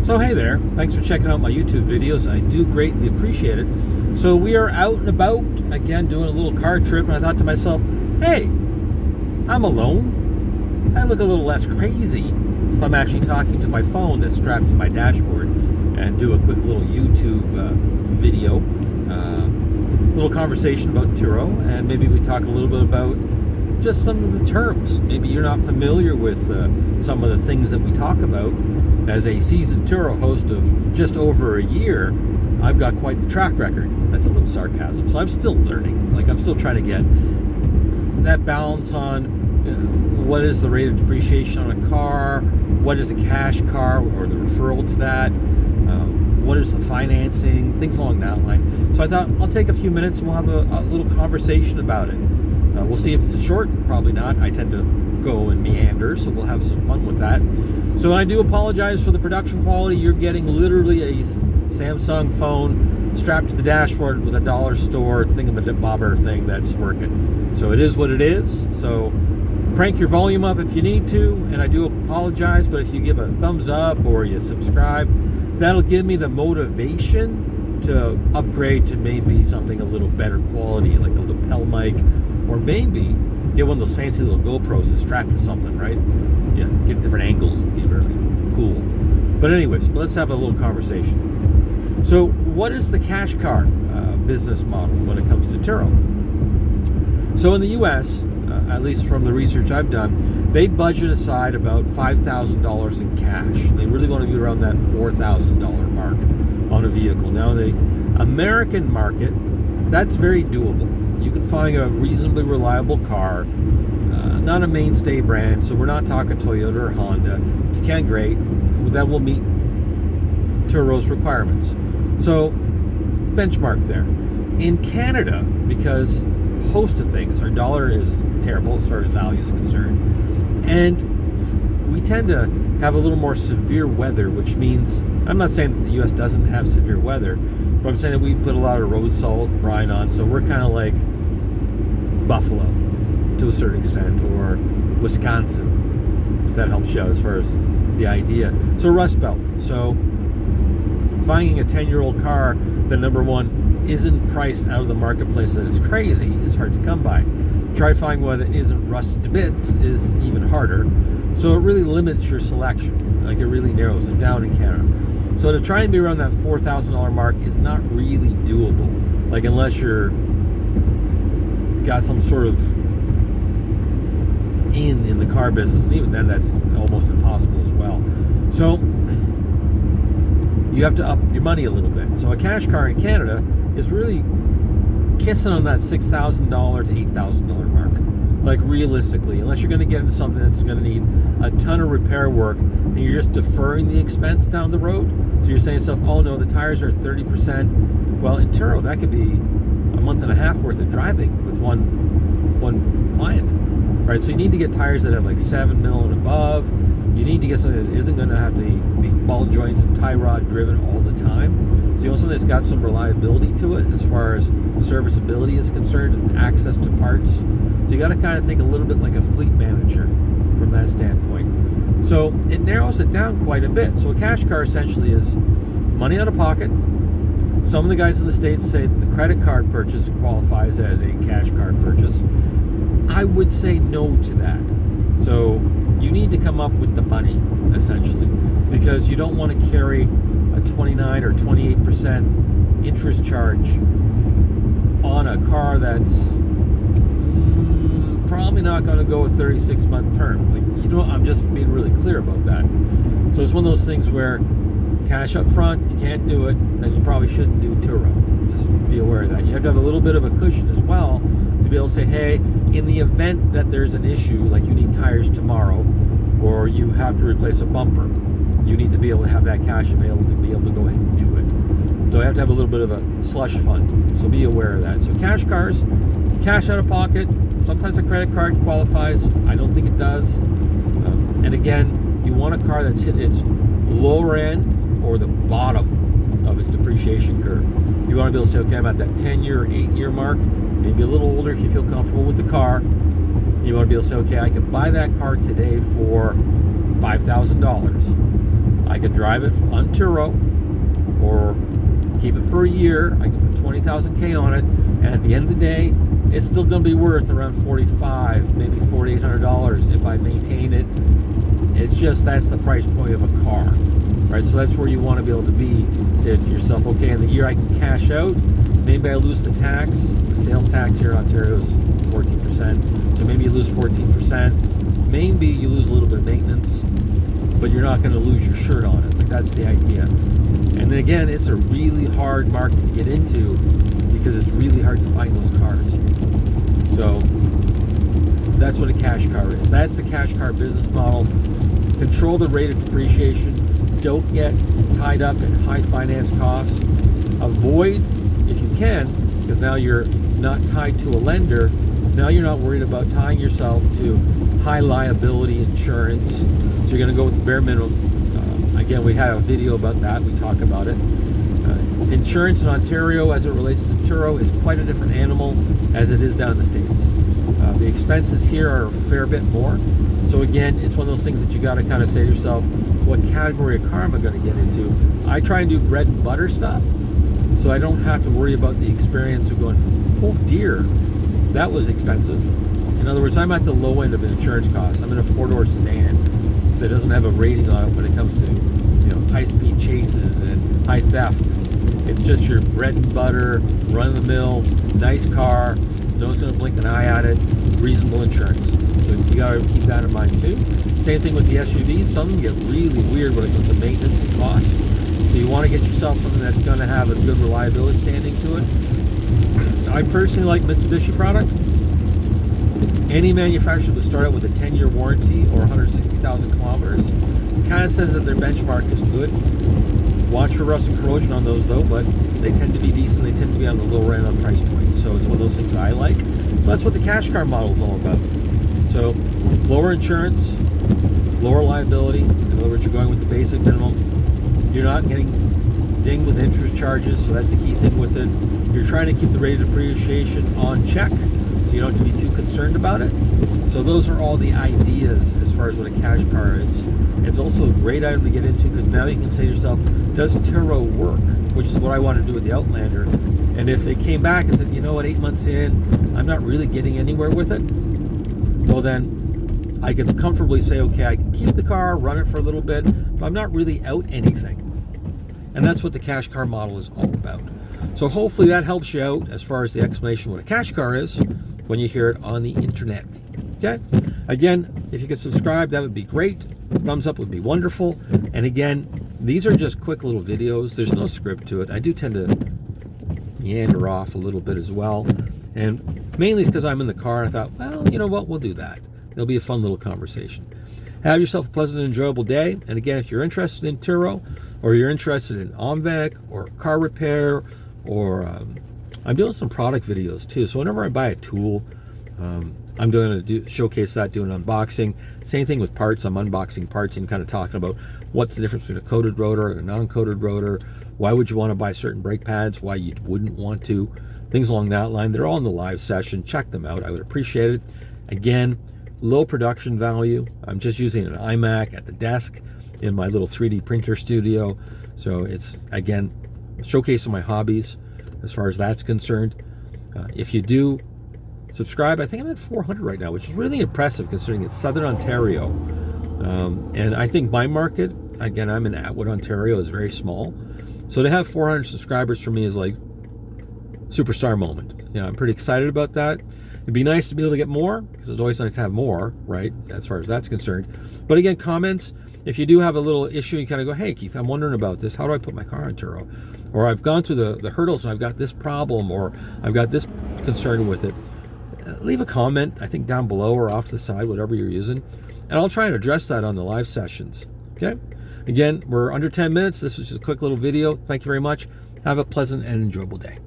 So hey there, thanks for checking out my YouTube videos. I do greatly appreciate it. So we are out and about, again doing a little car trip, and I thought to myself, hey, I'm alone. I look a little less crazy if I'm actually talking to my phone that's strapped to my dashboard and do a quick little YouTube video, little conversation about Turo, and maybe we talk a little bit about just some of the terms. Maybe you're not familiar with some of the things that we talk about. As a seasoned Turo host of just over a year, I've got quite the track record. That's a little sarcasm. So I'm still learning. Like, I'm still trying to get that balance on what is the rate of depreciation on a car, what is a cash car or the referral to that, what is the financing, things along that line. So I thought I'll take a few minutes and we'll have a little conversation about it. We'll see if it's short, probably not. I tend to go and meander, so we'll have some fun with that. So I do apologize for the production quality. You're getting literally a Samsung phone strapped to the dashboard with a dollar store thingamabobber thing that's working. So it is what it is. So crank your volume up if you need to, and I do apologize, but if you give a thumbs up or you subscribe, that'll give me the motivation to upgrade to maybe something a little better quality, like a lapel mic, or maybe get one of those fancy little GoPros that's strapped to something, right? Yeah, get different angles and be really cool. But anyways, let's have a little conversation. So what is the cash car business model when it comes to Turo? So in the US, at least from the research I've done, they budget aside about $5,000 in cash. They really want to be around that $4,000 mark on a vehicle. Now, the American market, that's very doable. You can find a reasonably reliable car, not a mainstay brand, so we're not talking Toyota or Honda. If you can, great. That will meet Turo's requirements. So, benchmark there. In Canada, because a host of things, our dollar is terrible as far as value is concerned, and we tend to have a little more severe weather, which means, I'm not saying that the US doesn't have severe weather, but I'm saying that we put a lot of road salt and brine on, so we're kind of like Buffalo to a certain extent, or Wisconsin, if that helps you out as far as the idea. So Rust Belt. So finding a 10-year-old car that, number one, isn't priced out of the marketplace that is crazy is hard to come by. Try finding one that isn't rusted to bits is even harder. So it really limits your selection. Like, it really narrows it down in Canada. So to try and be around that $4,000 mark is not really doable. Like, unless you're got some sort of in the car business, and even then that's almost impossible as well. So you have to up your money a little bit. So a cash car in Canada is really kissing on that $6,000 to $8,000 mark. Like, realistically, unless you're going to get into something that's going to need a ton of repair work and you're just deferring the expense down the road. So you're saying to yourself, oh no, the tires are at 30%. Well, in Turo, that could be a month and a half worth of driving with one client, right? So you need to get tires that have like 7 mil and above. You need to get something that isn't going to have to be ball joints and tie rod driven all the time. So you want something that's got some reliability to it as far as serviceability is concerned and access to parts. So you got to kind of think a little bit like a fleet manager from that standpoint. So it narrows it down quite a bit. So a cash car essentially is money out of pocket. Some of the guys in the States say that the credit card purchase qualifies as a cash card purchase. I would say no to that. So you need to come up with the money, essentially, because you don't want to carry a 29 or 28% interest charge on a car that's probably not going to go a 36-month term. Like, you know, I'm just being really clear about that. So it's one of those things where cash up front, if you can't do it, then you probably shouldn't do Turo. Just be aware of that. You have to have a little bit of a cushion as well to be able to say, hey, in the event that there's an issue, like you need tires tomorrow, or you have to replace a bumper, you need to be able to have that cash available to be able to go ahead and do it. So you have to have a little bit of a slush fund. So be aware of that. So cash cars, cash out of pocket. Sometimes a credit card qualifies. I don't think it does. And again, you want a car that's hit its lower end or the bottom of its depreciation curve. You want to be able to say, okay, I'm at that 10-year or 8-year mark, maybe a little older if you feel comfortable with the car. You want to be able to say, okay, I can buy that car today for $5,000. I could drive it on Turo or keep it for a year. I can put 20,000 K on it, and at the end of the day, it's still going to be worth around $4,500, maybe $4,800 if I maintain it. It's just that's the price point of a car, right? So that's where you want to be able to be. Say to yourself, okay, in the year I can cash out. Maybe I lose the tax. The sales tax here in Ontario is 14%, so maybe you lose 14%. Maybe you lose a little bit of maintenance, but you're not going to lose your shirt on it. Like, that's the idea. And then again, it's a really hard market to get into because it's really hard to find those cars. So that's what a cash car is. That's the cash car business model. Control the rate of depreciation. Don't get tied up in high finance costs. Avoid, if you can, because now you're not tied to a lender. Now you're not worried about tying yourself to high liability insurance. So you're going to go with the bare minimum. Again, we have a video about that. We talk about it. Insurance in Ontario, as it relates to Turo, is quite a different animal as it is down in the States. The expenses here are a fair bit more. So again, it's one of those things that you got to kind of say to yourself, what category of car am I going to get into? I try and do bread and butter stuff, so I don't have to worry about the experience of going, oh dear, that was expensive. In other words, I'm at the low end of an insurance cost. I'm in a 4-door sedan that doesn't have a rating on it when it comes to, you know, high-speed chases and high theft. It's just your bread and butter, run-of-the-mill, nice car. No one's going to blink an eye at it. Reasonable insurance. So you got to keep that in mind too. Same thing with the SUVs. Some of them get really weird when it comes to maintenance and costs. So you want to get yourself something that's going to have a good reliability standing to it. I personally like Mitsubishi product. Any manufacturer will start out with a 10-year warranty or 160,000 kilometers. It kind of says that their benchmark is good. Watch for rust and corrosion on those though, but they tend to be decent. They tend to be on the lower end on price point. So it's one of those things that I like. So that's what the cash car model is all about. So lower insurance, lower liability. In other words, you're going with the basic minimum. You're not getting dinged with interest charges, so that's the key thing with it. You're trying to keep the rate of depreciation on check, so you don't have to be too concerned about it. So those are all the ideas as far as what a cash car is. It's also a great item to get into because now you can say to yourself, does Turo work? Which is what I want to do with the Outlander. And if they came back and said, you know what, 8 months in, I'm not really getting anywhere with it, well then I can comfortably say, okay, I can keep the car, run it for a little bit, but I'm not really out anything. And that's what the cash car model is all about. So hopefully that helps you out as far as the explanation of what a cash car is when you hear it on the internet. Okay? Again, if you could subscribe, that would be great. Thumbs up would be wonderful. And again, these are just quick little videos. There's no script to it. I do tend to meander off a little bit as well. And mainly it's because I'm in the car. I thought, well, you know what? We'll do that. It'll be a fun little conversation. Have yourself a pleasant and enjoyable day. And again, if you're interested in Turo, or you're interested in OMVEC or car repair, or I'm doing some product videos too. So whenever I buy a tool, I'm going to showcase that, do an unboxing. Same thing with parts. I'm unboxing parts and kind of talking about what's the difference between a coated rotor and a non-coated rotor. Why would you want to buy certain brake pads? Why you wouldn't want to? Things along that line. They're all in the live session. Check them out. I would appreciate it. Again, low production value. I'm just using an iMac at the desk in my little 3D printer studio. So it's, again, showcasing my hobbies as far as that's concerned. If you do subscribe, I think I'm at 400 right now, which is really impressive considering it's Southern Ontario. And I think my market, again, I'm in Atwood, Ontario, is very small. So to have 400 subscribers for me is like superstar moment. You know, I'm pretty excited about that. It'd be nice to be able to get more, because it's always nice to have more, right, as far as that's concerned. But again, comments, if you do have a little issue, you kind of go, hey, Keith, I'm wondering about this. How do I put my car on Turo? Or I've gone through the hurdles and I've got this problem, or I've got this concern with it. Leave a comment, I think down below or off to the side, whatever you're using. And I'll try and address that on the live sessions, okay? Again, we're under 10 minutes. This was just a quick little video. Thank you very much. Have a pleasant and enjoyable day.